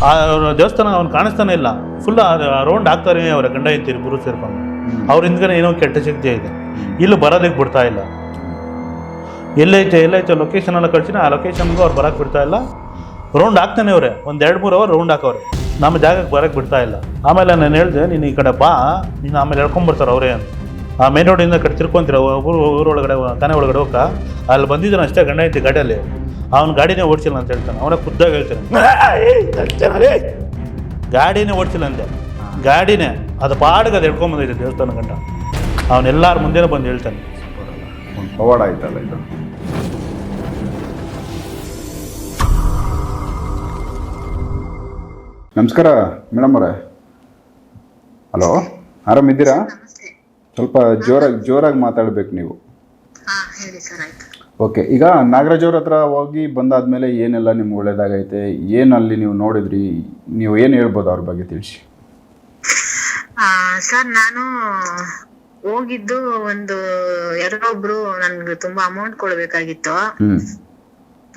ಅವ್ರ ದೇವಸ್ಥಾನ ಅವ್ನು ಕಾಣಿಸ್ತಾನೆ ಇಲ್ಲ, ಫುಲ್ ರೌಂಡ್ ಆಗ್ತಾರೆ ಅವರ ಗಂಡ ಹೆಂಡ್ತಿ ಇಬ್ಬರು ಸೇರ್ಕೊಂಡು. ಅವ್ರ ಹಿಂದ್ಗಡೆ ಏನೋ ಕೆಟ್ಟ ಶಕ್ತಿ ಇದೆ, ಇಲ್ಲೂ ಬರೋದಕ್ಕೆ ಬಿಡ್ತಾ ಇಲ್ಲ. ಎಲ್ಲೈತೆ ಲೊಕೇಶನ್ ಎಲ್ಲ ಕಳ್ಸಿನ ಆ ಲೊಕೇಶನ್ಗೂ ಅವ್ರು ಬರೋಕ್ಕೆ ಬಿಡ್ತಾ ಇಲ್ಲ. ರೌಂಡ್ ಹಾಕ್ತಾನೆ ಅವರೇ, ಒಂದು 2-3 ಅವರ್ ರೌಂಡ್ ಹಾಕೋರೆ, ನಮ್ಮ ಜಾಗಕ್ಕೆ ಬರೋಕ್ಕೆ ಬಿಡ್ತಾ ಇಲ್ಲ. ಆಮೇಲೆ ನಾನು ಹೇಳಿದೆ, ನೀನು ಈ ಕಡೆ ಬಾ, ನೀನು ಆಮೇಲೆ ಹೇಳ್ಕೊಂಬರ್ತಾರೆ ಅವರೇ ಅಂತ. ಆ ಮೇನ್ ರೋಡಿಂದ ಕಡೆ ತಿರ್ಕೊಂತೀರ ಊರೊಳಗಡೆ ತಾನೇ ಒಳಗಡೆ ಹೋಗ, ಅಲ್ಲಿ ಬಂದಿದ್ದಾನೆ ಅಷ್ಟೇ ಗಂಡ ಐತಿ ಗಾಡಿಯಲ್ಲಿ. ಅವ್ನು ಗಾಡಿನೇ ಓಡಿಸಿಲ್ಲ ಅಂತ ಹೇಳ್ತಾನೆ, ಅವನೇ ಖುದ್ದಾಗಿ ಹೇಳ್ತಾನೆ ಗಾಡಿನೇ ಓಡಿಸಿಲ್ಲ ಅಂತೆ. ಗಾಡಿನೇ ಅದು ಪಾಡಿಗೆ ಅದು ಹೇಳ್ಕೊಂಬಂದೈತೆ ದೇವಸ್ಥಾನ ಗಂಟ. ಅವನೆಲ್ಲರ ಮುಂದೆನೇ ಬಂದು ಹೇಳ್ತಾನೆ. ಪವಾಡ ಆಯ್ತಲ್ಲ ಇದು. ನಮಸ್ಕಾರ ಮೇಡಮ್ ಅವರೇ. ಹಲೋ, ಆರಾಮಿದ್ದೀರಾ? ಸ್ವಲ್ಪ ಜೋರಾಗಿ ಮಾತಾಡ್ಬೇಕು ನೀವು. ಓಕೆ, ಈಗ ನಾಗರಾಜ್ ಅವ್ರ ಹತ್ರ ಹೋಗಿ ಬಂದಾದ್ಮೇಲೆ ಏನೆಲ್ಲ ನಿಮ್ಗೆ ಒಳ್ಳೇದಾಗೈತೆ, ಏನಲ್ಲಿ ನೀವು ನೋಡಿದ್ರಿ, ನೀವು ಏನು ಹೇಳ್ಬೋದು ಅವ್ರ ಬಗ್ಗೆ ತಿಳಿಸಿ. ಸರ್, ನಾನು ಹೋಗಿದ್ದು ಯಾರೊಬ್ರು ನನ್ಗೆ ತುಂಬಾ ಅಮೌಂಟ್ ಕೊಡ್ಬೇಕಾಗಿತ್ತು.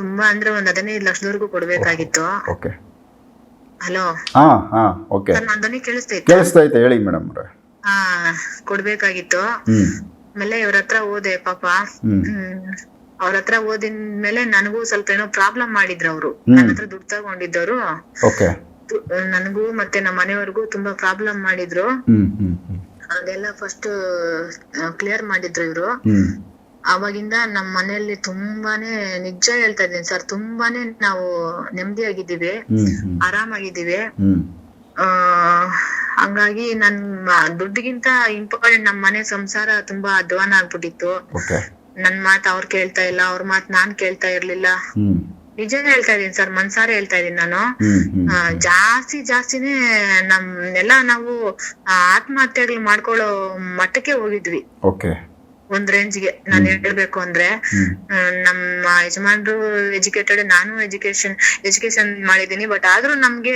ತುಂಬಾ ಅಂದ್ರೆ ಒಂದು 15 ಲಕ್ಷದವರೆಗೂ ಕೊಡ್ಬೇಕಾಗಿತ್ತು. ಓಕೆ. ಹಲೋ. ಓಕೆ. ನನ್ನ ಧ್ವನಿ ಕೇಳಿಸ್ತೈತೆ, ಹೇಳಿ ಮೇಡಮ್ ಅವ್ರೆ. ಕೊಡ್ಬೇಕಾಗಿತ್ತು. ಆಮೇಲೆ ಇವ್ರ ಹತ್ರ ಹೋದೆ ಪಾಪ. ಅವ್ರ ಹತ್ರ ಓದಿದ್ಮೇಲೆ ನನಗೂ ಸ್ವಲ್ಪ ಏನೋ ಪ್ರಾಬ್ಲಮ್ ಮಾಡಿದ್ರು ಅವರು. ನನ್ನ ಹತ್ರ ದುಡ್ಡು ತಗೊಂಡಿದ್ದವರು ನನಗೂ ಮತ್ತೆ ನಮ್ಮ ಮನೆಯವ್ರಿಗೂ ತುಂಬಾ ಪ್ರಾಬ್ಲಮ್ ಮಾಡಿದ್ರು. ಅದೆಲ್ಲ ಫಸ್ಟ್ ಕ್ಲಿಯರ್ ಮಾಡಿದ್ರು ಇವ್ರು. ಅವಾಗಿಂದ ನಮ್ಮ ಮನೆಯಲ್ಲಿ ತುಂಬಾನೇ, ನಿಜ ಹೇಳ್ತಾ ಇದ್ದೀನಿ ಸರ್, ತುಂಬಾನೇ ನಾವು ನೆಮ್ಮದಿಯಾಗಿದ್ದೀವಿ, ಆರಾಮಾಗಿದ್ದೀವಿ. ಹಂಗಾಗಿ ದುಡ್ಡಿಗಿಂತ ಇಂಪಾರ್ಟೆಂಟ್ ನಮ್ಮ ಮನೆ ಸಂಸಾರ ತುಂಬಾ ಅಧ್ವಾನ ಆಗ್ಬಿಟ್ಟಿತ್ತು. ನನ್ ಮಾತ್ ಅವ್ರು ಕೇಳ್ತಾ ಇಲ್ಲ, ಅವ್ರ ಮಾತ್ ನಾನ್ ಕೇಳ್ತಾ ಇರ್ಲಿಲ್ಲ. ನಿಜ ಹೇಳ್ತಾ ಇದೀನಿ ಸರ್, ಮನ್ಸಾರೆ ಹೇಳ್ತಾ ಇದೀನಿ ನಾನು. ಜಾಸ್ತಿನೇ ನಾವು ಆತ್ಮಹತ್ಯೆಗಳು ಮಾಡ್ಕೊಳ್ಳೋ ಮಟ್ಟಕ್ಕೆ ಹೋಗಿದ್ವಿ. ಒಂದ್ ರೇಂಜ್ಗೆ ನಾನ್ ಹೇಳ್ಬೇಕು ಅಂದ್ರೆ. ನಮ್ಮ ಯಜಮಾನ್ರು ಎಜುಕೇಟೆಡ್, ನಾನು ಎಜುಕೇಶನ್ ಮಾಡಿದೀನಿ. ಬಟ್ ಆದ್ರೂ ನಮ್ಗೆ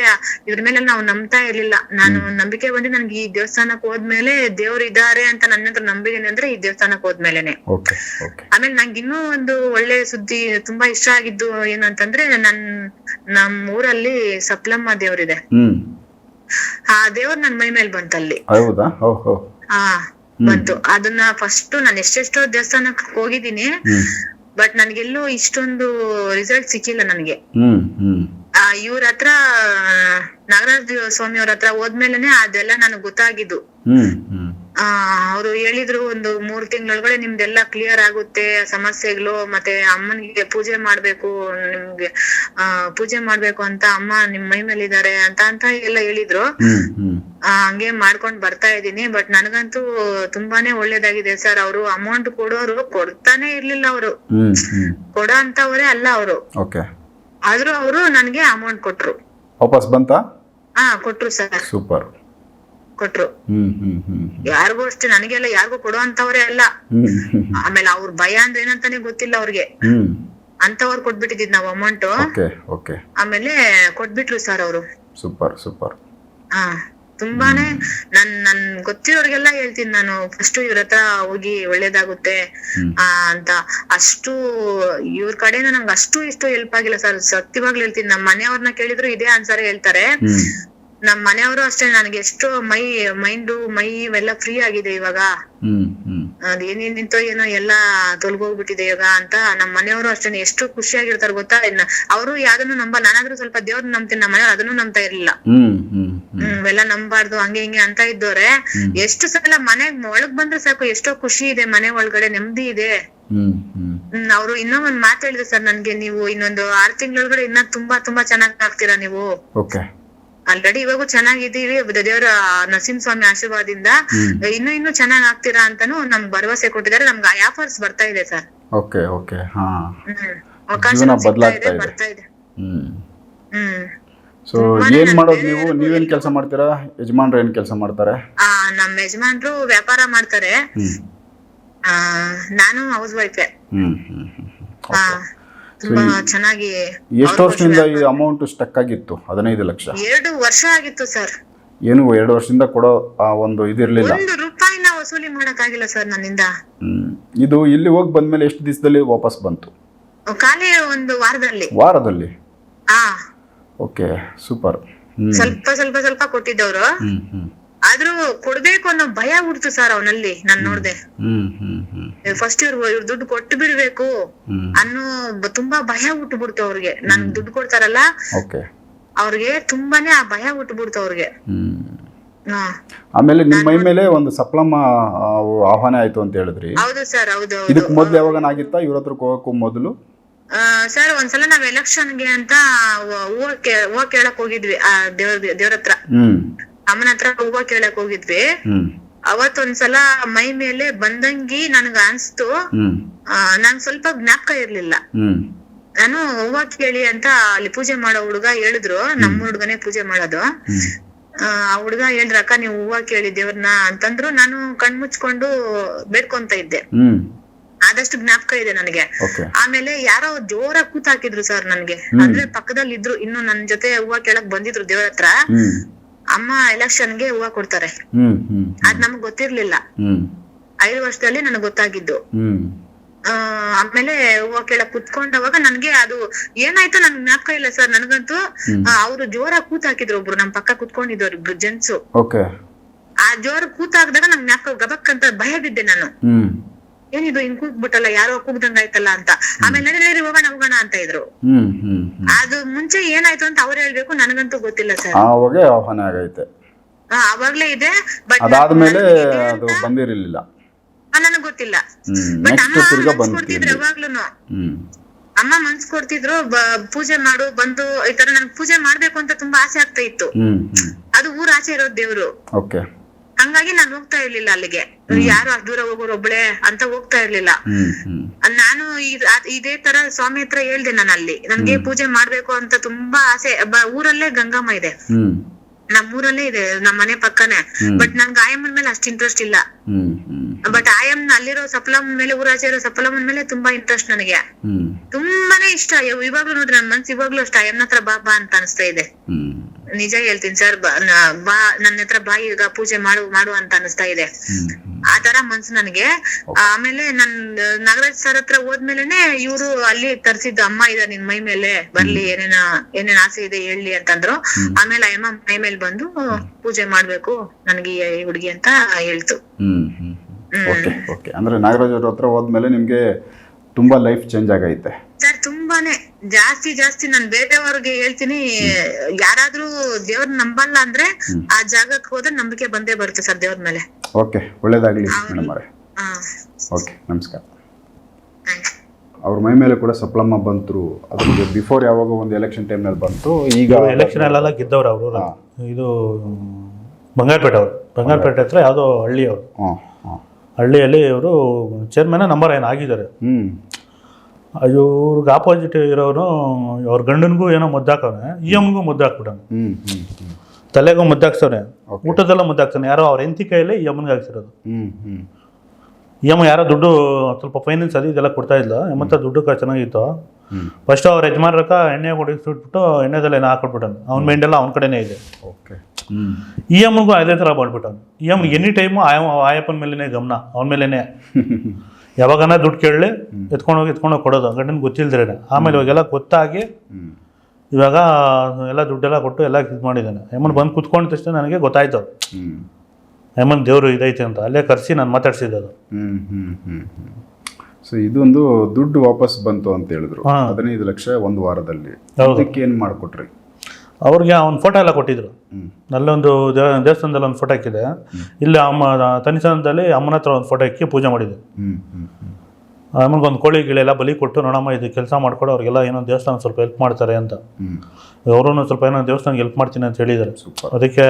ಇದ್ರ ಮೇಲೆ ನಾವು ನಂಬ್ತಾ ಇರ್ಲಿಲ್ಲ. ನಾನು ನಂಬಿಕೆ ಬಂದು ನನ್ಗೆ ಈ ದೇವಸ್ಥಾನಕ್ ಹೋದ್ಮೇಲೆ ದೇವ್ರು ಇದಾರೆ ಅಂತ ನನ್ನ ಹತ್ರ ನಂಬಿದೀನಿ ಅಂದ್ರೆ ಈ ದೇವಸ್ಥಾನಕ್ ಹೋದ್ಮೇಲೆನೆ. ಆಮೇಲೆ ನಂಗೆ ಇನ್ನೂ ಒಂದು ಒಳ್ಳೆ ಸುದ್ದಿ ತುಂಬಾ ಇಷ್ಟ ಆಗಿದ್ದು ಏನಂತಂದ್ರೆ, ನಮ್ ಊರಲ್ಲಿ ಸಪ್ಲಮ್ಮ ದೇವ್ರಿದೆ. ಆ ದೇವ್ರು ನನ್ ಮೈ ಮೇಲೆ ಬಂತಲ್ಲಿ. ಬಂತು. ಅದನ್ನ ಫಸ್ಟ್ ನಾನು ಎಷ್ಟೆಷ್ಟೋ ದೇವಸ್ಥಾನಕ್ಕೆ ಹೋಗಿದ್ದೀನಿ, ಬಟ್ ನನ್ಗೆಲ್ಲೂ ಇಷ್ಟೊಂದು ರಿಸಲ್ಟ್ ಸಿಕ್ಕಿಲ್ಲ ನನಗೆ. ಇವ್ರ ಹತ್ರ, ನಾಗರಾಜ್ ಸ್ವಾಮಿ ಅವ್ರ ಹತ್ರ ಹೋದ್ಮೇಲೆನೆ ಅದೆಲ್ಲ ನನಗ್ ಗೊತ್ತಾಗಿದ್ದು. ಅವ್ರು ಹೇಳಿದ್ರು, ಒಂದು 3 ತಿಂಗಳೊಳಗಡೆ ನಿಮ್ದೆಲ್ಲ ಕ್ಲಿಯರ್ ಆಗುತ್ತೆ ಸಮಸ್ಯೆಗಳು, ಮತ್ತೆ ಅಮ್ಮನಿಗೆ ಪೂಜೆ ಮಾಡ್ಬೇಕು, ನಿಮ್ಗೆ ಪೂಜೆ ಮಾಡ್ಬೇಕು ಅಂತ ಅಮ್ಮ ನಿಮ್ ಮೈ ಮೇಲೆ ಇದಾರೆ ಅಂತ ಎಲ್ಲ ಹೇಳಿದ್ರು. ಹಂಗೆ ಮಾಡ್ಕೊಂಡ್ ಬರ್ತಾ ಇದೀನಿ. ಬಟ್ ನನಗಂತೂ ತುಂಬಾನೇ ಒಳ್ಳೇದಾಗಿದೆ ಸರ್. ಅವರು ಅಮೌಂಟ್ ಕೊಡ್ತಾನೆ ಇರ್ಲಿಲ್ಲ, ಅವರು ಕೊಡೋ ಅಂತವ್ರೆ ಅಲ್ಲ ಅವರು. ಆದ್ರೂ ಅವರು ನನ್ಗೆ ಅಮೌಂಟ್ ಕೊಟ್ರು. ವಾಪಸ್ ಬಂತಾ? ಕೊಟ್ರು ಸರ್. ಸೂಪರ್. ಕೊಟ್ರು. ಯಾರಿಗೂ ಅಷ್ಟೇ, ನನಗೆಲ್ಲ ಯಾರಿಗೂ ಕೊಡೋ ಅಂತವ್ರೆ ಅಲ್ಲ. ಆಮೇಲೆ ಅವ್ರ ಭಯ ಅಂದ್ರೆ ಏನಂತಾನೆ ಗೊತ್ತಿಲ್ಲ ಅವ್ರಿಗೆ. ಅಂತವ್ರು ಕೊಟ್ಬಿಟ್ಟಿದ್ ನಾವ್ ಅಮೌಂಟ್. ಆಮೇಲೆ ಕೊಟ್ಬಿಟ್ರು ಸರ್ ಅವರು. ಸೂಪರ್. ತುಂಬಾನೇ ನನ್ ಗೊತ್ತಿರೋರ್ಗೆಲ್ಲ ಹೇಳ್ತೀನಿ ನಾನು, ಫಸ್ಟ್ ಇವ್ರ ಹತ್ರ ಹೋಗಿ ಒಳ್ಳೇದಾಗುತ್ತೆ ಅಂತ. ಅಷ್ಟು ಇವ್ರ ಕಡೆನ ನಂಗೆ ಇಷ್ಟು ಹೆಲ್ಪ್ ಆಗಿಲ್ಲ ಸರ್, ಸತ್ಯವಾಗ್ಲೂ ಹೇಳ್ತೀನಿ. ನಮ್ ಮನೆಯವ್ರನ್ನ ಕೇಳಿದ್ರು ಇದೇ ಆನ್ಸರ್ ಹೇಳ್ತಾರೆ. ನಮ್ ಮನೆಯವರು ಅಷ್ಟೇ, ನನಗೆ ಎಷ್ಟು ಮೈ ಇವೆಲ್ಲ ಫ್ರೀ ಆಗಿದೆ ಇವಾಗ. ಅದೇನೇನ್ ನಿಂತೋ ಏನೋ ಎಲ್ಲಾ ತೊಲಗೋಗ್ಬಿಟ್ಟಿದೆ ಇವಾಗ ಅಂತ. ನಮ್ ಮನೆಯವರು ಅಷ್ಟೇ ಎಷ್ಟು ಖುಷಿಯಾಗಿರ್ತಾರ ಗೊತ್ತಾ. ಅವರು ಯಾವ್ದನ್ನು ನಾನಾದ್ರೂ ಸ್ವಲ್ಪ ದೇವ್ರನ್ನ ನಂಬ್ತೀನಿ, ನಮ್ಮ ಮನೆಯವ್ರು ಅದನ್ನು ನಂಬ್ತಾ ಇರ್ಲಿಲ್ಲ. ಇವೆಲ್ಲ ನಂಬಾರ್ದು ಹಂಗೆ ಹಿಂಗೆ ಅಂತ ಇದ್ದವ್ರೆ. ಎಷ್ಟು ಸಲ ಮನೆಗ್ ಒಳಗ್ ಬಂದ್ರೆ ಸಾಕು, ಎಷ್ಟೋ ಖುಷಿ ಇದೆ ಮನೆ ಒಳಗಡೆ, ನೆಮ್ಮದಿ ಇದೆ. ಅವ್ರು ಇನ್ನೂ ಒಂದ್ ಮಾತು ಹೇಳಿದ್ರು ಸರ್ ನನ್ಗೆ, ನೀವು ಇನ್ನೊಂದು 6 ತಿಂಗಳೊಳಗಡೆ ಇನ್ನ ತುಂಬಾ ಚೆನ್ನಾಗ್ ಆಗ್ತೀರಾ ನೀವು. ಆಲ್ರೆಡಿ ಇವಾಗೂ ಚೆನ್ನಾಗಿದ್ದೀವಿ, ದೇವರ ನರಸಿಂಹಸ್ವಾಮಿ ಆಶೀರ್ವಾದದಿಂದ ಇನ್ನೂ ಚೆನ್ನಾಗ್ ಆಗ್ತೀರಾ ಅಂತಾನು ನಮ್ಗೆ ಭರವಸೆ ಕೊಟ್ಟಿದ್ದಾರೆ. ನಮ್ಗೆ ಆಫರ್ಸ್ ಬರ್ತಾ ಇದೆ ಸರ್. ಅವಕಾಶ ಬರ್ತಾ ಇದೆ. ಸೊ ಏನ್ ಮಾಡೋದು ನೀವು? ನೀವೇನ್ ಕೆಲಸ ಮಾಡ್ತೀರಾ? ಯಜಮಾನ್ರು ಏನ್ ಕೆಲಸ ಮಾಡ್ತಾರೆ? ನಮ್ಮ ಯಜಮಾನ್ರು ವ್ಯಾಪಾರ ಮಾಡ್ತಾರೆ, ನಾನು ಹೌಸ್ ವೈಫೆ. ತುಂಬಾ ಚೆನ್ನಾಗಿ. ಎಷ್ಟು ವರ್ಷದಿಂದ ಈ ಅಮೌಂಟ್ ಸ್ಟಕ್ ಆಗಿತ್ತು? 15 ಲಕ್ಷ 2 ವರ್ಷ ಆಗಿತ್ತು ಸರ್. ಏನು 2 ವರ್ಷದಿಂದ ಕೊಡೋ ಒಂದು ಇದಿರ್ಲಿಲ್ಲ? 1 ರೂಪಾಯಿನ ವಸೂಲಿ ಮಾಡಕ್ ಆಗಿಲ್ಲ ಸರ್ ನನ್ನಿಂದ. ಇದು ಇಲ್ಲಿ ಹೋಗಿ ಬಂದ್ಮೇಲೆ ಎಷ್ಟು ದಿವಸದಲ್ಲಿ ವಾಪಸ್ ಬಂತು? ಖಾಲಿ 1 ವಾರದಲ್ಲಿ. Okay super. ಸ್ವಲ್ಪ ಸ್ವಲ್ಪ ಸ್ವಲ್ಪ ಕೊಟ್ಟಿದ್ದವ್ರು, ಆದ್ರೂ ಕೊಡ್ಬೇಕು ಅನ್ನೋ ಭಯ ಹುಡ್ತು ಸರ್ ಅವನಲ್ಲಿ. ನಾನ್ ನೋಡ್ದೆ ಫಸ್ಟ್ ಇವ್ರು ದುಡ್ಡು ಕೊಟ್ಟು ಬಿಡ್ಬೇಕು ಅನ್ನೋ ತುಂಬಾ ಭಯ ಹುಟ್ಟುಬಿಡ್ತು ಅವ್ರಿಗೆ. ನನ್ ದುಡ್ಡು ಕೊಡ್ತಾರಲ್ಲ ಅವ್ರಿಗೆ ತುಂಬಾನೇ ಆ ಭಯ ಹುಟ್ಟುಬಿಡ್ತು ಅವ್ರಿಗೆ. ಆಮೇಲೆ ನಿಮ್ಮ ಮೈ ಮೇಲೆ ಒಂದು ಸಪ್ಲಮ್ಮ ಆಹ್ವಾನ ಆಯ್ತು ಅಂತ ಹೇಳಿದ್ರಿ. ಹೌದು ಸರ್, ಹೌದು. ಇದಕ್ ಮೊದ್ಲು ಯಾವಾಗ ಆಗಿತ್ತಾ ಇವ್ರ ಹತ್ರ ಹೋಗಕ್ಕೂ ಮೊದಲು? ಸರ್ ಒಂದ್ಸಲ ನಾವ್ ಎಲೆಕ್ಷನ್ಗೆ ಅಂತ ಹೂವ ಕೇಳಕ್ ಹೋಗಿದ್ವಿ ಆ ದೇವ್ರ ಹತ್ರ, ಅಮ್ಮನ ಹತ್ರ ಹೂವ ಕೇಳಕ್ ಹೋಗಿದ್ವಿ. ಅವತ್ತೊಂದ್ಸಲ ಮೈ ಮೇಲೆ ಬಂದಂಗಿ ನನ್ಗ ಅನ್ಸ್ತು. ನಂಗ್ ಸ್ವಲ್ಪ ಜ್ಞಾಪಕ ಇರ್ಲಿಲ್ಲ. ನಾನು ಹೂವ ಕೇಳಿ ಅಂತ ಅಲ್ಲಿ ಪೂಜೆ ಮಾಡೋ ಹುಡುಗ ಹೇಳಿದ್ರು, ನಮ್ಮ ಹುಡ್ಗನೇ ಪೂಜೆ ಮಾಡೋದು. ಆ ಹುಡ್ಗ ಹೇಳಿದ್ರಕ್ಕ ನೀವು ಹೂವ ಕೇಳಿ ದೇವ್ರನ್ನ ಅಂತಂದ್ರು. ನಾನು ಕಣ್ ಮುಚ್ಕೊಂಡು ಬೇಡ್ಕೊಂತ ಇದ್ದೆ, ಆದಷ್ಟು ಜ್ಞಾಪಕ ಇದೆ ನನಗೆ. ಆಮೇಲೆ ಯಾರೋ ಜೋರಾಗಿ ಕೂತ್ ಹಾಕಿದ್ರು ಸರ್ ನನ್ಗೆ, ಅಂದ್ರೆ ಪಕ್ಕದಲ್ಲಿ ಇದ್ರು, ಇನ್ನು ನನ್ ಜೊತೆ ಹೂವ ಕೇಳಕ್ ಬಂದಿದ್ರು ದೇವ್ರ ಹತ್ರ. ಅಮ್ಮ ಎಲೆಕ್ಷನ್ಗೆ ಹೂವ ಕೊಡ್ತಾರೆ, ಅದ್ ನಮಗ್ ಗೊತ್ತಿರ್ಲಿಲ್ಲ. 5 ವರ್ಷದಲ್ಲಿ ನನಗ್ ಗೊತ್ತಾಗಿದ್ದು. ಆಮೇಲೆ ಹೂವ ಕೇಳಕ್ ಕುತ್ಕೊಂಡವಾಗ ನನ್ಗೆ ಅದು ಏನಾಯ್ತು ನನ್ಗೆ ಜ್ಞಾಪಕ ಇಲ್ಲ ಸರ್. ನನ್ಗಂತೂ ಅವ್ರು ಜೋರಾಗಿ ಕೂತ್ ಹಾಕಿದ್ರು, ಒಬ್ರು ನಮ್ ಪಕ್ಕ ಕುತ್ಕೊಂಡಿದ್ರು ಇಬ್ರು ಜೆಂಟ್ಸು. ಆ ಜೋರ ಕೂತ್ ಹಾಕಿದಾಗ ನಂಗೆ ಜ್ಞಾಪಕ ಗಬಕ್ ಅಂತ ಭಯ ಬಿದ್ದೆ ನಾನು. ಏನಿದು ಹಿಂಗ್ ಕೂಗ್ಬಿಟ್ಟಲ್ಲ, ಯಾರೋ ಕೂಗ್ದಂಗ ಆಯ್ತಲ್ಲ ಅಂತ. ಆಮೇಲೆ ನಡಿ ಹೋಗೋಣ ಅಂತ ಇದ್ರು. ಅದು ಮುಂಚೆ ಏನಾಯ್ತು ಅಂತ ಅವ್ರು ಹೇಳ್ಬೇಕು, ನನಗಂತೂ ಗೊತ್ತಿಲ್ಲ ಸರ್. ಅವಾಗ್ಲೇ ಇದೆ, ಬಟ್ ಅದಾದ್ಮೇಲೆ ಅದು ಬಂದಿರಲಿಲ್ಲ, ನನಗ್ ಗೊತ್ತಿಲ್ಲ. ಬಟ್ ಅಮ್ಮ ಮನ್ಸ್ ಕೊಡ್ತಿದ್ರು ಯಾವಾಗ್ಲೂನು. ಅಮ್ಮ ಮನ್ಸ್ ಕೊಡ್ತಿದ್ರು, ಪೂಜೆ ಮಾಡು ಬಂದು ಈ ತರ ನನ್ಗೆ ಪೂಜೆ ಮಾಡ್ಬೇಕು ಅಂತ ತುಂಬಾ ಆಸೆ ಆಗ್ತಾ ಇತ್ತು. ಅದು ಊರ್ ಆಚೆ ಇರೋದ್ ದೇವ್ರು, ಹಂಗಾಗಿ ನಾನ್ ಹೋಗ್ತಾ ಇರ್ಲಿಲ್ಲ ಅಲ್ಲಿಗೆ. ಯಾರು ಅಷ್ಟ್ ದೂರ ಹೋಗೋರು ಒಬ್ಳೆ ಅಂತ ಹೋಗ್ತಾ ಇರ್ಲಿಲ್ಲ ನಾನು. ಇದೇ ತರ ಸ್ವಾಮಿ ಹತ್ರ ಹೇಳ್ದೆ, ನಾನು ಅಲ್ಲಿ ನನ್ಗೆ ಪೂಜೆ ಮಾಡ್ಬೇಕು ಅಂತ ತುಂಬಾ ಆಸೆ. ಊರಲ್ಲೇ ಗಂಗಮ್ಮ ಇದೆ, ನಮ್ಮೂರಲ್ಲೇ ಇದೆ, ನಮ್ ಮನೆ ಪಕ್ಕನೆ. ಬಟ್ ನನ್ಗೆ ಆಯಮ್ಮನ್ ಮೇಲೆ ಅಷ್ಟ್ ಇಂಟ್ರೆಸ್ಟ್ ಇಲ್ಲ. ಬಟ್ ಆಯಮ್ಮನ ಅಲ್ಲಿರೋ ಸಪ್ಲಮ್ಮನ್ ಮೇಲೆ, ಊರಾಚೆ ಇರೋ ಸಪ್ಲಮ್ಮನ್ ಮೇಲೆ ತುಂಬಾ ಇಂಟ್ರೆಸ್ಟ್ ನನಗೆ. ತುಂಬಾನೇ ಇಷ್ಟ. ಇವಾಗ್ಲೂ ನೋಡ್ರಿ ನನ್ ಮನ್ಸು ಇವಾಗ್ಲೂ ಅಷ್ಟ ಆಯಮ್ಮನ ಹತ್ರ ಬಾ ಅಂತ ಅನಿಸ್ತಾ ಇದೆ. ನಿಜ ಹೇಳ್ತೀನಿ ಸರ್, ಬಾ ನನ್ನ ಹತ್ರ ಬಾ ಈಗ ಪೂಜೆ ಮಾಡು ಅಂತ ಅನಿಸ್ತಾ ಇದೆ. ಆ ತರ ಮನ್ಸು ನನಗೆ. ಆಮೇಲೆ ನನ್ ನಾಗರಾಜ್ ಸರ್ ಹತ್ರ ಹೋದ್ಮೇಲೆನೆ ಇವ್ರು ಅಲ್ಲಿ ತರ್ಸಿದ್ದು, ಅಮ್ಮ ಇದ ನಿನ್ ಮೈ ಮೇಲೆ ಬರ್ಲಿ, ಏನೇನ್ ಆಸೆ ಇದೆ ಹೇಳಿ ಅಂತಂದ್ರು. ಆಮೇಲೆ ಅಮ್ಮ ಮೈ ಮೇಲೆ ಬಂದು ಪೂಜೆ ಮಾಡ್ಬೇಕು ನನ್ಗೆ ಈ ಹುಡುಗಿ ಅಂತ ಹೇಳ್ತು. ಅಂದ್ರೆ ನಾಗರಾಜ್ ಅವ್ರ ಹತ್ರ ಹೋದ್ಮೇಲೆ ನಿಮ್ಗೆ ತುಂಬಾ ಲೈಫ್ ಚೇಂಜ್ ಆಗೈತೆ ಸರ್. ತುಂಬಾನೇ ಜಾಸ್ತಿ ನಾನ್ ಬೇರೆಯವ್ರಿಗೆ ಹೇಳ್ತೀನಿ, ಯಾರಾದ್ರೂ ದೇವ್ರ ನಂಬಲ್ಲ ಅಂದ್ರೆ ಆ ಜಾಗಕ್ಕೆ ಹೋದ್ರೆ ನಂಬಿಕೆ ಬಂದೇ ಬರುತ್ತೆ ಸರ್ ದೇವ್ರ ಮೇಲೆ. ಓಕೆ, ಒಳ್ಳೇದಾಗ್ಲಿ ಮೇಡಮ್ ಅವರೇ. ಓಕೆ, ನಮಸ್ಕಾರ. ಅವ್ರ ಮೈ ಮೇಲೆ ಕೂಡ ಸಪ್ಲಮ್ಮ ಬಂತು. ಅದ್ರ ಬಿಫೋರ್ ಯಾವಾಗ ಒಂದು ಎಲೆಕ್ಷನ್ ಟೈಮ್ ನಲ್ಲಿ ಬಂತು. ಈಗ ಎಲೆಕ್ಷನ್ ಅಲ್ಲೆಲ್ಲ ಗೆದ್ದವ್ರು ಅವರು. ಇದು ಬಂಗಾರಪೇಟೆ ಹತ್ರ ಯಾವುದೋ ಹಳ್ಳಿ ಅವರು. ಹಳ್ಳಿಯಲ್ಲಿ ಇವರು ಚೇರ್ಮನ್ ನಂಬರ್ 1 ಆಗಿದ್ದಾರೆ. ಇವ್ರಿಗೆ ಆಪೋಸಿಟ್ ಇರೋನು ಅವ್ರ ಗಂಡನಿಗೂ ಏನೋ ಮುದ್ದಾಕವನೆ, EMಗೂ ಮುದ್ದಾಕ್ಬಿಟ್ಟವನೆ, ತಲೆಗೂ ಮುದ್ದಾಕ್ಸವ್ರೆ, ಊಟದೆಲ್ಲ ಮುದ್ದಾಕ್ತಾನೆ. ಯಾರೋ ಅವ್ರ ಹೆಂಡತಿ ಕೈಯಲ್ಲಿ EMಗೆ ಹಾಕ್ಸಿರೋದು. EM ಯಾರೋ ದುಡ್ಡು ಸ್ವಲ್ಪ ಫೈನಾನ್ಸ್ ಇದೆಲ್ಲ ಕೊಡ್ತಾ ಇದ್ಲು. ಮತ್ತೆ ದುಡ್ಡು ಚೆನ್ನಾಗಿತ್ತು. ಫಸ್ಟ್ ಅವ್ರ ಯಜಮಾನ್ರಕ್ಕ ಎಣ್ಣೆ ಕೊಡಿಸ್ಬಿಟ್ಟು ಎಣ್ಣೆದೆಲ್ಲ ಏನೋ ಹಾಕೊಟ್ಬಿಟ್ಟನು. ಅವ್ನ ಮೈಂಡೆಲ್ಲ ಅವ್ನ ಕಡೆನೇ ಇದೆ. EMಗೂ ಅದೇ ಥರ ಮಾಡ್ಬಿಟ್ಟವನು. EM ಎನಿ ಟೈಮು ಆಯಪ್ಪನ ಮೇಲೇ ಗಮನ, ಅವನ ಮೇಲೇ. ಯಾವಾಗನ ದುಡ್ಡು ಕೇಳಲಿ ಎತ್ಕೊಂಡೋಗಿ ಕೊಡೋದು, ಗಂಡನ ಗೊತ್ತಿಲ್ದಿರೇನೆ. ಆಮೇಲೆ ಇವಾಗೆಲ್ಲ ಗೊತ್ತಾಗಿ ಇವಾಗ ಎಲ್ಲ ದುಡ್ಡೆಲ್ಲ ಕೊಟ್ಟು ಎಲ್ಲ ಇದು ಮಾಡಿದ್ದಾನೆ. ಯಮ್ಮನ್ ಬಂದು ಕುತ್ಕೊಂಡ ತಕ್ಷಣ ನನಗೆ ಗೊತ್ತಾಯ್ತು ಯಮ್ಮನ್ ದೇವರು ಇದೈತೆ ಅಂತ. ಅಲ್ಲೇ ಕರೆಸಿ ನಾನು ಮಾತಾಡ್ಸಿದ್ದು. ಸೊ ಇದೊಂದು ದುಡ್ಡು ವಾಪಸ್ ಬಂತು ಅಂತ ಹೇಳಿದ್ರು. 15 ಲಕ್ಷ ಒಂದು ವಾರದಲ್ಲಿ. ಅದಕ್ಕೆ ಏನು ಮಾಡಿಕೊಟ್ರಿ? ಅವ್ರಿಗೆ ಅವ್ನ ಫೋಟೋ ಎಲ್ಲ ಕೊಟ್ಟಿದ್ರು. ಅಲ್ಲೊಂದು ದೇವಸ್ಥಾನದಲ್ಲಿ ಒಂದು ಫೋಟೋ ಹಾಕಿದೆ. ಇಲ್ಲಿ ತನಿಸ್ಥಾನದಲ್ಲಿ ಅಮ್ಮನ ಹತ್ರ ಒಂದು ಫೋಟೋ ಹಾಕಿ ಪೂಜೆ ಮಾಡಿದೆ. ಆಮೇಲೆ ಒಂದು ಕೋಳಿ ಗಿಳೆಲ್ಲ ಬಲಿ ಕೊಟ್ಟು, ನೋಡಮ್ಮ ಇದು ಕೆಲಸ ಮಾಡ್ಕೊಡು, ಅವ್ರಿಗೆಲ್ಲ ಏನೋ ದೇವಸ್ಥಾನ ಸ್ವಲ್ಪ ಹೆಲ್ಪ್ ಮಾಡ್ತಾರೆ ಅಂತ. ಅವರು ಸ್ವಲ್ಪ ಏನೋ ದೇವಸ್ಥಾನಕ್ಕೆ ಹೆಲ್ಪ್ ಮಾಡ್ತೀನಿ ಅಂತ ಹೇಳಿದ್ದಾರೆ. ಅದಕ್ಕೆ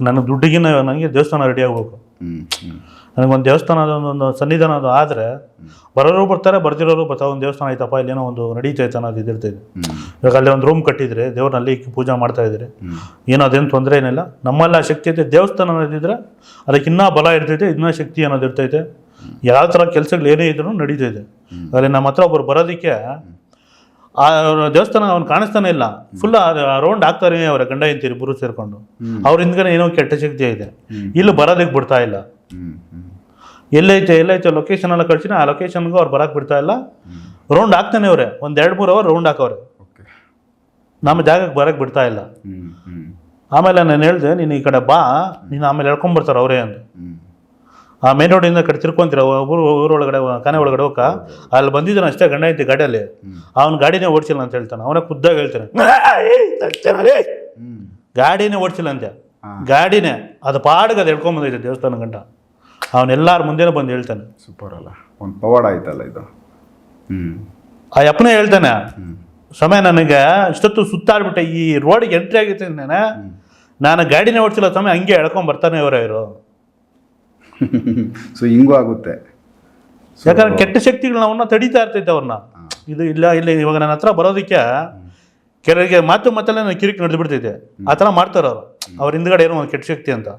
ನನ್ನ ದುಡ್ಡಿಗಿನ ನನಗೆ ದೇವಸ್ಥಾನ ರೆಡಿ ಆಗಬೇಕು. ನನಗೊಂದು ದೇವಸ್ಥಾನದ ಒಂದು ಸನ್ನಿಧಾನ ಅದು ಆದರೆ ಬರೋರು ಬರ್ತಾರೆ, ಬರ್ದಿರೋರು ಬರ್ತಾವೆ. ಒಂದು ದೇವಸ್ಥಾನ ಆಯ್ತಪ್ಪ, ಇಲ್ಲೇನೋ ಒಂದು ನಡೀತೈತೆ ಅನ್ನೋದು ಇದಿರ್ತೈತೆ. ಇವಾಗ ಅಲ್ಲಿ ಒಂದು ರೂಮ್ ಕಟ್ಟಿದ್ರೆ ದೇವ್ರನ್ನ ಅಲ್ಲಿ ಪೂಜೆ ಮಾಡ್ತಾ ಇದ್ದೀರಿ, ಏನೋ ಅದೇನು ತೊಂದರೆ ಏನಿಲ್ಲ. ನಮ್ಮಲ್ಲಿ ಆ ಶಕ್ತಿ ಐತೆ. ದೇವಸ್ಥಾನ ಅನ್ನೋದಿದ್ರೆ ಅದಕ್ಕೆ ಇನ್ನೂ ಬಲ ಇರ್ತೈತೆ, ಇನ್ನೂ ಶಕ್ತಿ ಅನ್ನೋದು ಇರ್ತೈತೆ. ಯಾವ ಥರ ಕೆಲಸಗಳು ಏನೇ ಇದ್ರೂ ನಡೀತೈತೆ. ಅಲ್ಲಿ ನಮ್ಮ ಹತ್ರ ಒಬ್ಬರು ಬರೋದಕ್ಕೆ ಆ ದೇವಸ್ಥಾನ ಅವ್ನು ಕಾಣಿಸ್ತಾನೆ ಇಲ್ಲ. ಫುಲ್ ರೌಂಡ್ ಆಗ್ತಾರೆ ಅವರ ಗಂಡ ಹೆಂಡ್ತಿ ಇಬ್ಬರು ಸೇರ್ಕೊಂಡು. ಅವ್ರ ಹಿಂದ್ಗಡೆ ಏನೋ ಕೆಟ್ಟ ಶಕ್ತಿ ಇದೆ. ಇಲ್ಲಿ ಬರೋದಕ್ಕೆ ಬಿಡ್ತಾ ಇಲ್ಲ. ಎಲ್ಲೈತೆ ಲೊಕೇಶನ್ ಎಲ್ಲ ಕಳ್ಸಿನ ಆ ಲೊಕೇಶನ್ಗೂ ಅವ್ರು ಬರಕ್ಕೆ ಬಿಡ್ತಾ ಇಲ್ಲ. ರೌಂಡ್ ಹಾಕ್ತಾನೆ ಅವ್ರೆ, 1-2-3 ಅವರ್ ರೌಂಡ್ ಹಾಕವ್ರೆ. ನಮ್ಮ ಜಾಗಕ್ಕೆ ಬರೋಕ್ಕೆ ಬಿಡ್ತಾ ಇಲ್ಲ. ಹ್ಮ್ ಹ್ಮ್ ಆಮೇಲೆ ನಾನು ಹೇಳಿದೆ, ನೀನು ಈ ಕಡೆ ಬಾ, ನೀನು ಆಮೇಲೆ ಎಳ್ಕೊಂಬರ್ತಾರೆ ಅವರೇ ಅಂತ. ಹ್ಮ್ ಆ ಮೇನ್ ರೋಡಿಂದ ಕಡೆ ತಿರ್ಕೊಂತೀರ ಊರೊಳಗಡೆ ಕಾನೆ ಒಳಗಡೆ ಹೋಗ, ಅಲ್ಲಿ ಬಂದಿದ್ದಾನೆ ಅಷ್ಟೇ ಗಂಡ ಐತಿ ಗಾಡಿಯಲ್ಲಿ, ಅವ್ನು ಗಾಡಿನೇ ಓಡಿಸಿಲ್ಲ ಅಂತ ಹೇಳ್ತಾನೆ. ಅವನೇ ಖುದ್ದಾಗಿ ಹೇಳ್ತಾನೆ, ಹ್ಮ್ ಗಾಡಿನೇ ಓಡಿಸಿಲ್ಲ ಅಂತೆ. ಗಾಡಿನೇ ಅದು ಪಾಡ್ಗೆ ಅದು ಎಳ್ಕೊಂಬಂದೈತೆ ದೇವಸ್ಥಾನ ಗಂಟ. ಅವನೆಲ್ಲಾರ ಮುಂದೆನೇ ಬಂದು ಹೇಳ್ತಾನೆ. ಸೂಪರ್ ಅಲ್ಲ, ಒಂದು ಪವಾಡ ಆಯ್ತಲ್ಲ ಇದು. ಹ್ಮ್ ಆ ಅಪ್ಪನೇ ಹೇಳ್ತಾನೆ, ಸಮಯ ನನಗೆ ಇಷ್ಟೊತ್ತು ಸುತ್ತಾಡ್ಬಿಟ್ಟೆ, ಈ ರೋಡಿಗೆ ಎಂಟ್ರಿ ಆಗಿತ್ತು ನಾನು ಗಾಡಿನೇ ಓಡಿಸಿಲ್ಲ ಸಮಯ, ಹಂಗೆ ಎಳ್ಕೊಂಡ್ ಬರ್ತಾನೆ ಇವರು. ಸೊ ಹಿಂಗೂ ಆಗುತ್ತೆ. ಯಾಕಂದ್ರೆ ಕೆಟ್ಟ ಶಕ್ತಿಗಳು ಅವನ್ನ ತಡೀತಾ ಇರ್ತೈತೆ ಅವ್ರನ್ನ. ಇದು ಇಲ್ಲ ಇಲ್ಲಿ ಇವಾಗ ನನ್ನ ಹತ್ರ ಬರೋದಕ್ಕೆ ಕೆಲವರಿಗೆ ಮಾತಲ್ಲೇ ನಾನು ಕಿರಿಕ್ ನಡೆದು ಬಿಡ್ತೈತೆ. ಆ ಥರ ಮಾಡ್ತಾರೆ ಅವರು. ಅವ್ರ ಹಿಂದ್ಗಡೆ ಏನೋ ಒಂದು ಕೆಟ್ಟ ಶಕ್ತಿ ಅಂತ.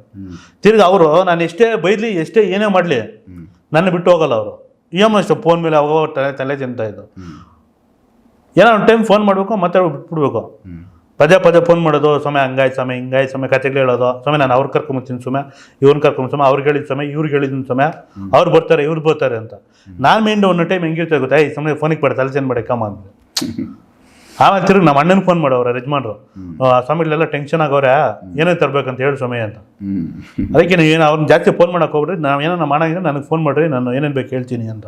ತಿರ್ಗಿ ಅವರು ನಾನು ಎಷ್ಟೇ ಬೈದ್ಲಿ ಎಷ್ಟೇ ಏನೇ ಮಾಡಲಿ ನನ್ನ ಬಿಟ್ಟು ಹೋಗಲ್ಲ ಅವರು. ಅಷ್ಟೇ ಫೋನ್ ಮೇಲೆ ಅವಾಗ ತಲೆ ತಿಂತಾ ಇದ್ದು. ಏನೋ ಒಂದು ಟೈಮ್ ಫೋನ್ ಮಾಡಬೇಕು, ಮತ್ತೆ ಬಿಟ್ಬಿಡ್ಬೇಕು. ಪದೇ ಪದೇ ಫೋನ್ ಮಾಡೋದು, ಸಮಯ ಹಂಗಾಯ್ತು ಸಮಯ ಹಿಂಗಾಯ್ತು ಸಮಯ, ಕತೆಗಳು ಹೇಳೋದು, ಸಮಯ ನಾನು ಅವ್ರು ಕರ್ಕೊಂಬತ್ತೀನಿ ಸಮಯ, ಇವ್ರನ್ನ ಕರ್ಕೊಂಬ ಸಮಯ, ಅವ್ರಿಗೆ ಹೇಳಿದ ಸಮಯ, ಇವ್ರಿಗೆ ಹೇಳಿದ ಸಮಯ, ಅವ್ರು ಬರ್ತಾರೆ ಇವ್ರು ಬರ್ತಾರೆ ಅಂತ. ನಾನು ಮೈಂಡ್ ಒಂದು ಟೈಮ್ ಹೆಂಗಿರ್ತಾರೆ ಗೊತ್ತಾ, ಈ ಸಮಯ ಫೋನಿಗೆ ಬೇಡ ತಲೆ ಚೆಂದ ಬೇಡ ಕಮ್ಮ ಅಂತ. ಆಮೇಲೆ ತಿರುಗಿ ನಮ್ಮ ಅಣ್ಣನ ಫೋನ್ ಮಾಡೋರು ಯಜಮಾನ್ರು, ಸಮಯದಲ್ಲೆಲ್ಲ ಟೆನ್ಷನ್ ಆಗೋರೆ, ಏನೇ ತರಬೇಕಂತ ಹೇಳಿ ಸಮಯ ಅಂತ. ಅದಕ್ಕೆ ನೀವು ಏನು ಅವ್ರನ್ನ ಜಾಸ್ತಿ ಫೋನ್ ಮಾಡೋಕೆ ಹೋಗ್ಬಿಡ್ರಿ, ನಾವು ಏನೋ ಮಾಡಂಗಿದ್ರೆ ನನಗೆ ಫೋನ್ ಮಾಡಿರಿ, ನಾನು ಏನೇನು ಬೇಕು ಹೇಳ್ತೀನಿ ಅಂತ.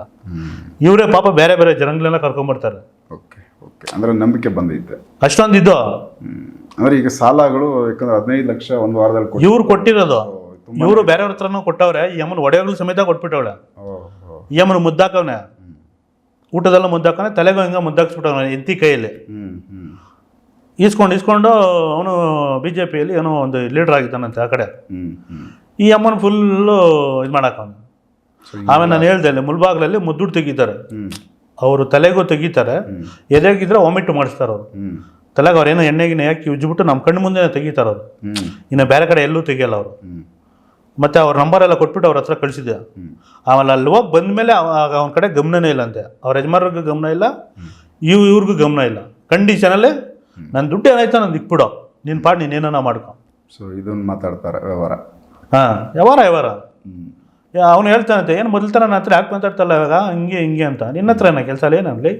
ಇವರೇ ಪಾಪ ಬೇರೆ ಬೇರೆ ಜನಗಳೆಲ್ಲ ಕರ್ಕೊಂಬರ್ತಾರೆ. ಓಕೆ ಓಕೆ, ಅಂದರೆ ನಂಬಿಕೆ ಬಂದೈತೆ ಅಷ್ಟೊಂದಿದ್ದು. ಅಂದರೆ ಈಗ ಸಾಲಗಳು ಯಾಕಂದ್ರೆ 15 ಲಕ್ಷ ಒಂದು ವಾರದಲ್ಲಿ ಇವ್ರು ಕೊಟ್ಟಿರೋದು, ಇವರು ಬೇರೆಯವ್ರ ಹತ್ರನೂ ಕೊಟ್ಟವ್ರೆ. ಈ ಅಮ್ಮನ ಒಡೆಯಗಳು ಸಮೇತ ಕೊಟ್ಬಿಟ್ಟವಳೆ. ಈ ಅಮ್ಮನ ಮುದ್ದಾಕವನೆ, ಊಟದೆಲ್ಲ ಮುದ್ದಾಕವನೆ, ತಲೆಗೂ ಹಿಂಗೆ ಮುದ್ದಾಕ್ಸ್ಬಿಟ್ಟವನೆ ಎಂತಿ ಕೈಯಲ್ಲಿ. ಇಸ್ಕೊಂಡು ಅವನು BJPಯಲ್ಲಿ ಏನೋ ಒಂದು ಲೀಡರ್ ಆಗಿದ್ದಾನಂತೆ ಆ ಕಡೆ. ಈ ಅಮ್ಮನ ಫುಲ್ಲು ಇದು ಮಾಡಾಕವನು. ಆಮೇಲೆ ನಾನು ಹೇಳ್ದೆ, ಅಲ್ಲಿ ಮುಲ್ಬಾಗ್ಲಲ್ಲಿ ಮುದ್ದುಡ್ ತೆಗಿತಾರೆ, ಅವರು ತಲೆಗೂ ತೆಗಿತಾರೆ, ಎದೆಗಿದ್ರೆ ವಾಮಿಟ್ ಮಾಡಿಸ್ತಾರೆ ಅವರು. ತಲೆಗೆ ಅವ್ರು ಏನೋ ಎಣ್ಣೆಗಿನ ಹಾಕಿ ಉಜ್ಜಿಬಿಟ್ಟು ನಮ್ಮ ಕಣ್ಣು ಮುಂದೆ ತೆಗಿತಾರೆ ಅವರು. ಇನ್ನು ಬೇರೆ ಕಡೆ ಎಲ್ಲೂ ತೆಗಿಯಲ್ಲ ಅವರು. ಮತ್ತು ಅವ್ರ ನಂಬರ್ ಎಲ್ಲ ಕೊಟ್ಬಿಟ್ಟು ಅವ್ರ ಹತ್ರ ಕಳಿಸಿದ್ದೆ. ಆಮೇಲೆ ಅಲ್ಲಿ ಹೋಗಿ ಬಂದಮೇಲೆ ಅವನ ಕಡೆ ಗಮನನೇ ಇಲ್ಲ ಅಂತೆ. ಅವ್ರ ಯಜಮಾನ್ರಿಗೂ ಗಮನ ಇಲ್ಲ, ಇವ್ರಿಗೂ ಗಮನ ಇಲ್ಲ. ಕಂಡೀಷನಲ್ಲೇ ನನ್ನ ದುಡ್ಡು ಏನಾಯ್ತಾ ನಂದು ಇಕ್ಬಿಡೋ, ನಿನ್ನ ಪಾಡು ನೀನೇನ ಮಾಡ್ಕೊ. ಸೊ ಇದನ್ನು ಮಾತಾಡ್ತಾರೆ ವ್ಯವಹಾರ. ಹಾಂ, ವ್ಯವಹಾರ. ಅವನು ಹೇಳ್ತಾನಂತೆ, ಏನು ಮೊದಲು ಥರ ನನ್ನ ಹತ್ರ ಯಾಕೆ ಮಾತಾಡ್ತಲ್ಲ ಇವಾಗ ಹಿಂಗೆ ಅಂತ. ನಿನ್ನ ಹತ್ರ ಏನೋ ಕೆಲಸ ಅಲ್ಲ ಏನನ್ಲಿ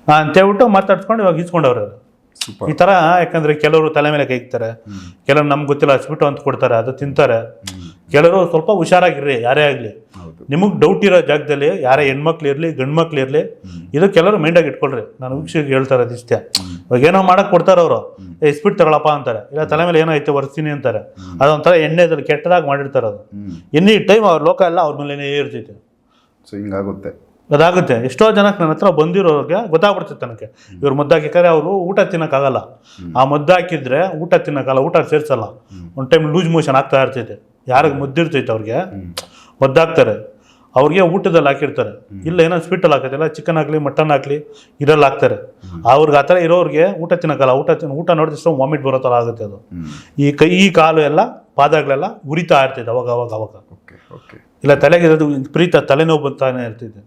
ಅಂತೇಳ್ಬಿಟ್ಟು ಮಾತಾಡ್ಸ್ಕೊಂಡು ಇವಾಗ ಇಸ್ಕೊಂಡವ್ರು. ಈ ಥರ. ಯಾಕಂದರೆ ಕೆಲವರು ತಲೆ ಮೇಲೆ ಕೈ ಇಕ್ತಾರೆ, ಕೆಲವರು ನಮ್ಗೆ ಗೊತ್ತಿಲ್ಲ ಹಚ್ಬಿಟ್ಟು ಅಂತ ಕೊಡ್ತಾರೆ, ಅದು ತಿಂತಾರೆ. ಕೆಲವರು ಸ್ವಲ್ಪ ಹುಷಾರಾಗಿರ್ರಿ, ಯಾರೇ ಆಗಲಿ. ನಿಮಗೆ ಡೌಟ್ ಇರೋ ಜಾಗದಲ್ಲಿ ಯಾರೇ ಹೆಣ್ಮಕ್ಳು ಇರಲಿ ಗಂಡು ಮಕ್ಳು ಇರಲಿ, ಇದು ಕೆಲವರು ಮೈಂಡಾಗಿ ಇಟ್ಕೊಳ್ರಿ. ನಾನು ವೀಕ್ಷಕ ಹೇಳ್ತಾರೆ ಅದಿಷ್ಟೇ. ಇವಾಗ ಏನೋ ಮಾಡಕ್ಕೆ ಕೊಡ್ತಾರೆ ಅವರು, ಇಸ್ಬಿಟ್ಟು ತಗೊಳಪ್ಪ ಅಂತಾರೆ, ಇಲ್ಲ ತಲೆ ಮೇಲೆ ಏನೋ ಐತೆ ಒರೆಸ್ತೀನಿ ಅಂತಾರೆ. ಅದೊಂಥರ ಎಣ್ಣೆದಲ್ಲಿ ಕೆಟ್ಟದಾಗಿ ಮಾಡಿರ್ತಾರೆ. ಅದು ಎನಿ ಟೈಮ್ ಅವ್ರ ಲೋಕ ಎಲ್ಲ ಅವ್ರ ಮೇಲೇ ಇರ್ತೈತೆ. ಸೊ ಹಿಂಗಾಗುತ್ತೆ, ಅದಾಗುತ್ತೆ. ಎಷ್ಟೋ ಜನಕ್ಕೆ ನನ್ನ ಹತ್ರ ಬಂದಿರೋರಿಗೆ ಗೊತ್ತಾಗ್ಬಿಡ್ತೈತೆ ನನಗೆ, ಇವ್ರು ಮುದ್ದಾಕಿದ್ರೆ ಅವರು ಊಟ ತಿನ್ನೋಕ್ಕಾಗಲ್ಲ. ಆ ಮುದ್ದಾಕಿದ್ರೆ ಊಟ ತಿನ್ನೋಕ್ಕಲ್ಲ, ಊಟ ಸೇರಿಸಲ್ಲ. ಒಂದು ಟೈಮ್ ಲೂಸ್ ಮೋಷನ್ ಆಗ್ತಾ ಇರ್ತೈತೆ. ಯಾರಿಗೆ ಮುದ್ದಿರ್ತೈತೆ ಅವ್ರಿಗೆ ಮುದ್ದಾಕ್ತಾರೆ, ಅವ್ರಿಗೆ ಊಟದಲ್ಲಿ ಹಾಕಿರ್ತಾರೆ. ಇಲ್ಲ ಏನೋ ಸ್ವೀಟಲ್ಲಿ ಹಾಕತ್ತಿಲ್ಲ, ಚಿಕನ್ ಆಗಲಿ ಮಟನ್ ಆಗಲಿ ಇದ್ರಲ್ಲಿ ಹಾಕ್ತಾರೆ. ಅವ್ರಿಗೆ ಆ ಥರ ಇರೋರಿಗೆ ಊಟ ತಿನ್ನೋಕ್ಕಲ್ಲ. ಊಟ ನೋಡಿದಷ್ಟು ವಾಮಿಟ್ ಬರೋ ಥರ ಆಗುತ್ತೆ. ಅದು ಈ ಕೈ ಕಾಲು ಎಲ್ಲ ಪಾದಗಳೆಲ್ಲ ಉರಿತಾ ಇರ್ತೈತೆ ಅವಾಗ. ಇಲ್ಲ ತಲೆಗೆ ಇರೋದು ಪ್ರೀತ ತಲೆನೋವು ಬರ್ತಾನೆ ಇರ್ತೈತೆ.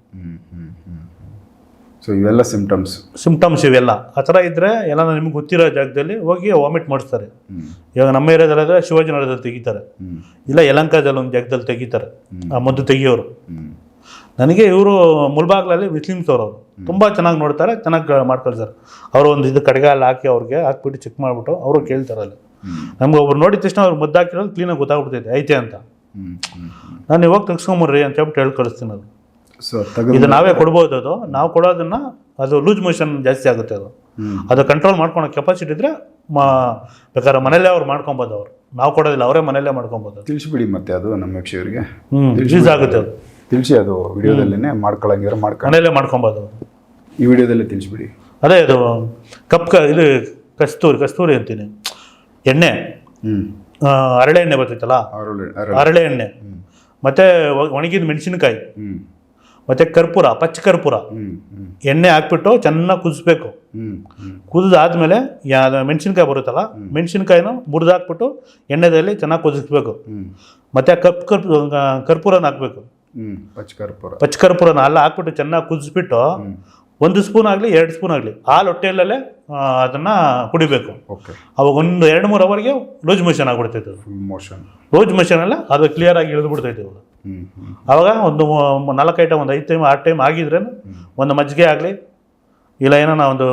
ಸೊ ಇವೆಲ್ಲ ಸಿಂಪ್ಟಮ್ಸ್ ಇವೆಲ್ಲ ಆ ಥರ ಇದ್ದರೆ ಎಲ್ಲ ನಿಮ್ಗೆ ಗೊತ್ತಿರೋ ಜಾಗದಲ್ಲಿ ಹೋಗಿ ವಾಮಿಟ್ ಮಾಡಿಸ್ತಾರೆ. ಇವಾಗ ನಮ್ಮ ಏರಿಯಾದಲ್ಲಿದ್ರೆ ಶಿವಾಜಿನಗರದಲ್ಲಿ ತೆಗಿತಾರೆ, ಇಲ್ಲ ಯಲಹಂಕದಲ್ಲಿ ಒಂದು ಜಾಗದಲ್ಲಿ ತೆಗಿತಾರೆ ಆ ಮದ್ದು ತೆಗಿಯೋರು. ನನಗೆ ಇವರು ಮುಲ್ಬಾಗ್ಲಲ್ಲಿ ಮುಸ್ಲಿಮ್ಸ್ ಅವರು ತುಂಬ ಚೆನ್ನಾಗಿ ನೋಡ್ತಾರೆ, ಚೆನ್ನಾಗಿ ಮಾಡ್ಕೊಳ್ತಾರೆ. ಅವರು ಒಂದು ಇದು ಕಡೆಗಾಲ ಹಾಕಿ ಅವ್ರಿಗೆ ಹಾಕ್ಬಿಟ್ಟು ಚೆಕ್ ಮಾಡಿಬಿಟ್ಟು ಅವರು ಕೇಳ್ತಾರೆ. ಅಲ್ಲಿ ನಮ್ಗೆ ಒಬ್ರು ನೋಡಿದ ತಕ್ಷಣ ಅವ್ರು ಮುದ್ದು ಹಾಕಿರೋದು ಕ್ಲೀನಾಗಿ ಗೊತ್ತಾಗ್ಬಿಡ್ತೈತೆ ಐತೆ ಅಂತ. ನಾನು ಇವಾಗ ತೆಗ್ಸ್ಕೊಂಬರ್ರಿ ಅಂತ ಹೇಳ್ಬಿಟ್ಟು ಹೇಳಿ ಕಳಿಸ್ತೀನಿ. ಅದು ಇದು ನಾವೇ ಕೊಡ್ಬೋದು. ಅದು ನಾವು ಕೊಡೋದನ್ನ ಅದು ಲೂಸ್ ಮೋಷನ್ ಜಾಸ್ತಿ ಆಗುತ್ತೆ. ಅದು ಕಂಟ್ರೋಲ್ ಮಾಡ್ಕೊಳೋ ಕೆಪಾಸಿಟಿ ಇದ್ರೆ ಬೇಕಾದ್ರೆ ಮನೇಲೆ ಅವ್ರು ಮಾಡ್ಕೊಬೋದು. ಅವ್ರು ನಾವು ಕೊಡೋದಿಲ್ಲ, ಅವರೇ ಮನೇಲೆ ಮಾಡ್ಕೊಬೋದು. ತಿಳಿಸ್ಬಿಡಿ ಮತ್ತೆ ಅದು ನಮ್ಮ ವೀಕ್ಷಕರಿಗೆ ಯೂಸ್ ಆಗುತ್ತೆ. ಅದು ತಿಳಿಸಿ, ಅದು ವಿಡಿಯೋದಲ್ಲೇ ಮಾಡ್ಕೊಳ್ಳಂಗಿದ್ರೆ ಮನೇಲೆ ಮಾಡ್ಕೊಬೋದು. ಈ ವಿಡಿಯೋದಲ್ಲೇ ತಿಳಿಸ್ಬಿಡಿ. ಅದೇ ಇದು ಇದು ಕಸ್ತೂರಿ ಅಂತೀನಿ ಎಣ್ಣೆ, ಹರಳೆ ಎಣ್ಣೆ ಬರ್ತೈತಲ್ಲ, ಹರಳೆ ಎಣ್ಣೆ, ಮತ್ತೆ ಒಣಗಿದ ಮೆಣಸಿನಕಾಯಿ, ಮತ್ತೆ ಕರ್ಪೂರ, ಪಚ್ಚ ಕರ್ಪೂರ ಎಣ್ಣೆ ಹಾಕ್ಬಿಟ್ಟು ಚೆನ್ನಾಗಿ ಕುದಿಸ್ಬೇಕು. ಕುದಿದಾದ್ಮೇಲೆ ಮೆಣಸಿನ್ಕಾಯಿ ಬರುತ್ತಲ್ಲ, ಮೆಣಸಿನ್ಕಾಯಿನ ಮುರಿದಾಕ್ಬಿಟ್ಟು ಎಣ್ಣೆದಲ್ಲಿ ಚೆನ್ನಾಗಿ ಕುದಿಸ್ಬೇಕು. ಮತ್ತೆ ಕರ್ಪೂರನ ಹಾಕ್ಬೇಕು, ಪಚ್ಚ ಕರ್ಪೂರನ ಎಲ್ಲ ಹಾಕ್ಬಿಟ್ಟು ಚೆನ್ನಾಗಿ ಕುದಿಸ್ಬಿಟ್ಟು 1 ಸ್ಪೂನ್ ಆಗಲಿ 2 ಸ್ಪೂನ್ ಆಗಲಿ ಹಾಲು ಹೊಟ್ಟೆಯಲ್ಲೇ ಅದನ್ನು ಕುಡಿಬೇಕು. ಅವಾಗ 1-2-3 ಅವರ್ಗೆ ಲೂಸ್ ಮೋಷನ್ ಆಗ್ಬಿಡ್ತೈತೆ. ಲೂಸ್ ಮೋಷನ್ ಎಲ್ಲ ಅದು ಕ್ಲಿಯರ್ ಆಗಿ ಇಳಿದ್ಬಿಡ್ತೈತೆ. ಅವಾಗ ಒಂದು 4 ಐಟಮ್, ಒಂದು 5 ಟೈಮ್ 6 ಟೈಮ್ ಆಗಿದ್ರೆ ಒಂದು ಮಜ್ಜಿಗೆ ಆಗಲಿ ಇಲ್ಲ ಏನೋ ಒಂದು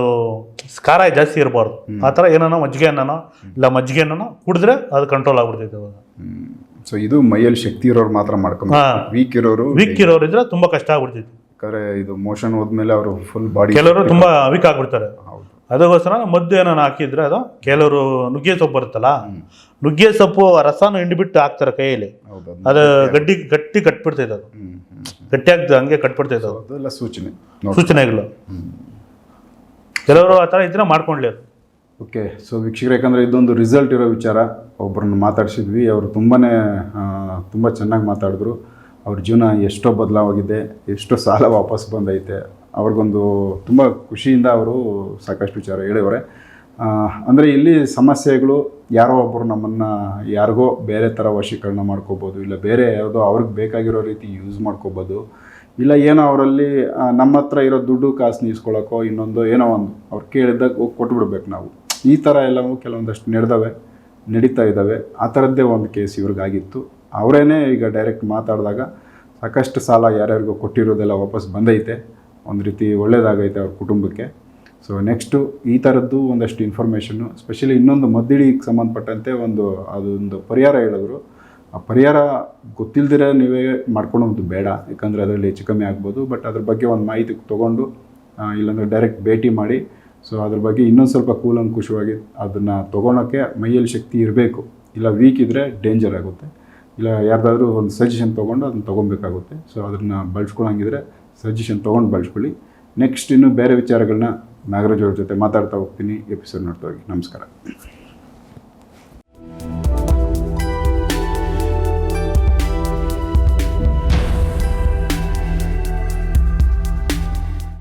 ಖಾರ ಜಾಸ್ತಿ ಇರಬಾರ್ದು, ಆ ಥರ ಏನೋ ಮಜ್ಜಿಗೆ ಅನ್ನೋ ಇಲ್ಲ ಮಜ್ಜಿಗೆ ಅನ್ನೋ ಕುಡಿದ್ರೆ ಅದು ಕಂಟ್ರೋಲ್ ಆಗ್ಬಿಡ್ತೈತೆ ಅವಾಗ. ಸೊ ಇದು ಮೈಯಲ್ಲಿ ಶಕ್ತಿ ಇರೋರು ಮಾತ್ರ ಮಾಡ್ಕೊಂಡು, ವೀಕ್ ಇರೋರು ಇದ್ರೆ ತುಂಬ ಕಷ್ಟ ಆಗ್ಬಿಡ್ತೈತಿ. ಯಾಕಂದ್ರೆ ಇದು ಮೋಷನ್ ಹೋದ್ಮೇಲೆ ಅವರು ಫುಲ್ ಬಾಡಿ ಕೆಲವರು ತುಂಬ ವೀಕ್ ಆಗ್ಬಿಡ್ತಾರೆ. ಹೌದು. ಅದಕ್ಕೋಸ್ಕರ ಮದ್ದು ಏನೋ ಹಾಕಿದ್ರೆ ಅದು ಕೆಲವರು ನುಗ್ಗೆ ಸೊಪ್ಪು ಬರುತ್ತಲ್ಲ, ನುಗ್ಗೆ ಸೊಪ್ಪು ರಸನ ಹಿಂಡಿಬಿಟ್ಟು ಹಾಕ್ತಾರೆ ಕೈಯಲ್ಲಿ, ಹೌದು. ಅದು ಗಟ್ಟಿ ಕಟ್ಬಿಡ್ತೈತೆ, ಅದು ಗಟ್ಟಿ ಆಗ್ತದೆ ಹಂಗೆ ಕಟ್ಬಿಡ್ತೈತೆ ಅದು. ಅದೆಲ್ಲ ಸೂಚನೆಗಳು ಕೆಲವರು ಆ ಥರ ಇದ್ರೆ ಮಾಡ್ಕೊಂಡ್ಲಿ ಅದು. ಓಕೆ. ಸೊ ವೀಕ್ಷಕರು, ಯಾಕಂದರೆ ಇದೊಂದು ರಿಸಲ್ಟ್ ಇರೋ ವಿಚಾರ. ಒಬ್ಬರನ್ನ ಮಾತಾಡಿಸಿದ್ವಿ, ಅವರು ತುಂಬ ಚೆನ್ನಾಗಿ ಮಾತಾಡಿದ್ರು. ಅವ್ರ ಜೀವನ ಎಷ್ಟೋ ಬದಲಾವಾಗಿದೆ, ಎಷ್ಟೋ ಸಾಲ ವಾಪಸ್ ಬಂದೈತೆ. ಅವ್ರಿಗೊಂದು ತುಂಬ ಖುಷಿಯಿಂದ ಅವರು ಸಾಕಷ್ಟು ವಿಚಾರ ಹೇಳಿವರೆ. ಅಂದರೆ ಇಲ್ಲಿ ಸಮಸ್ಯೆಗಳು ಯಾರೋ ಒಬ್ಬರು ನಮ್ಮನ್ನು ಯಾರಿಗೋ ಬೇರೆ ಥರ ವಶೀಕರಣ ಮಾಡ್ಕೋಬೋದು, ಇಲ್ಲ ಬೇರೆ ಯಾವುದೋ ಅವ್ರಿಗೆ ಬೇಕಾಗಿರೋ ರೀತಿ ಯೂಸ್ ಮಾಡ್ಕೋಬೋದು, ಇಲ್ಲ ಏನೋ ಅವರಲ್ಲಿ ನಮ್ಮ ಹತ್ರ ಇರೋ ದುಡ್ಡು ಕಾಸು ನೀಸ್ಕೊಳ್ಳೋಕ್ಕೋ ಇನ್ನೊಂದು ಏನೋ ಒಂದು ಅವ್ರು ಕೇಳಿದಾಗ ಹೋಗಿ ಕೊಟ್ಬಿಡ್ಬೇಕು ನಾವು. ಈ ಥರ ಎಲ್ಲವೂ ಕೆಲವೊಂದಷ್ಟು ನಡೀತಾ ಇದ್ದಾವೆ. ಆ ಥರದ್ದೇ ಒಂದು ಕೇಸ್ ಇವ್ರಿಗಾಗಿತ್ತು. ಅವರೇನೆ ಈಗ ಡೈರೆಕ್ಟ್ ಮಾತಾಡಿದಾಗ ಸಾಕಷ್ಟು ಸಾಲ ಯಾರ್ಯಾರಿಗೋ ಕೊಟ್ಟಿರೋದೆಲ್ಲ ವಾಪಸ್ ಬಂದೈತೆ, ಒಂದು ರೀತಿ ಒಳ್ಳೆಯದಾಗೈತೆ ಅವ್ರ ಕುಟುಂಬಕ್ಕೆ. ಸೊ ನೆಕ್ಸ್ಟು ಈ ಥರದ್ದು ಒಂದಷ್ಟು ಇನ್ಫಾರ್ಮೇಷನ್ನು, ಸ್ಪೆಷಲಿ ಇನ್ನೊಂದು ಮದ್ದಿಡಿಗೆ ಸಂಬಂಧಪಟ್ಟಂತೆ ಅದೊಂದು ಪರಿಹಾರ ಹೇಳಿದ್ರು. ಆ ಪರಿಹಾರ ಗೊತ್ತಿಲ್ದಿರ ನೀವೇ ಮಾಡ್ಕೊಳ್ಳೋದು ಬೇಡ, ಯಾಕಂದರೆ ಅದರಲ್ಲಿ ಹೆಚ್ಚು ಕಮ್ಮಿ ಆಗ್ಬೋದು. ಬಟ್ ಅದ್ರ ಬಗ್ಗೆ ಒಂದು ಮಾಹಿತಿ ತೊಗೊಂಡು ಇಲ್ಲಾಂದರೆ ಡೈರೆಕ್ಟ್ ಭೇಟಿ ಮಾಡಿ, ಸೊ ಅದ್ರ ಬಗ್ಗೆ ಇನ್ನೊಂದು ಸ್ವಲ್ಪ ಕೂಲಂಕುಷವಾಗಿ ಅದನ್ನು ತೊಗೊಳೋಕ್ಕೆ ಮೈಯಲ್ಲಿ ಶಕ್ತಿ ಇರಬೇಕು. ಇಲ್ಲ ವೀಕ್ ಇದ್ದರೆ ಡೇಂಜರ್ ಆಗುತ್ತೆ. ಇಲ್ಲ ಯಾರ್ದಾದ್ರೂ ಒಂದು ಸಜೆಷನ್ ತೊಗೊಂಡು ಅದನ್ನು ತೊಗೊಬೇಕಾಗುತ್ತೆ. ಸೊ ಅದನ್ನು ಬಳಸ್ಕೊಳ್ಳೋಂಗಿದ್ರೆ ಸಜೆಷನ್ ತೊಗೊಂಡು ಬಳಸ್ಕೊಳ್ಳಿ. ನೆಕ್ಸ್ಟ್ ಇನ್ನೂ ಬೇರೆ ವಿಚಾರಗಳನ್ನ ನಾಗರಾಜ್ ಅವ್ರ ಜೊತೆ ಮಾತಾಡ್ತಾ ಹೋಗ್ತೀನಿ. ಎಪಿಸೋಡ್ ನೋಡ್ತಾ ಹೋಗಿ. ನಮಸ್ಕಾರ.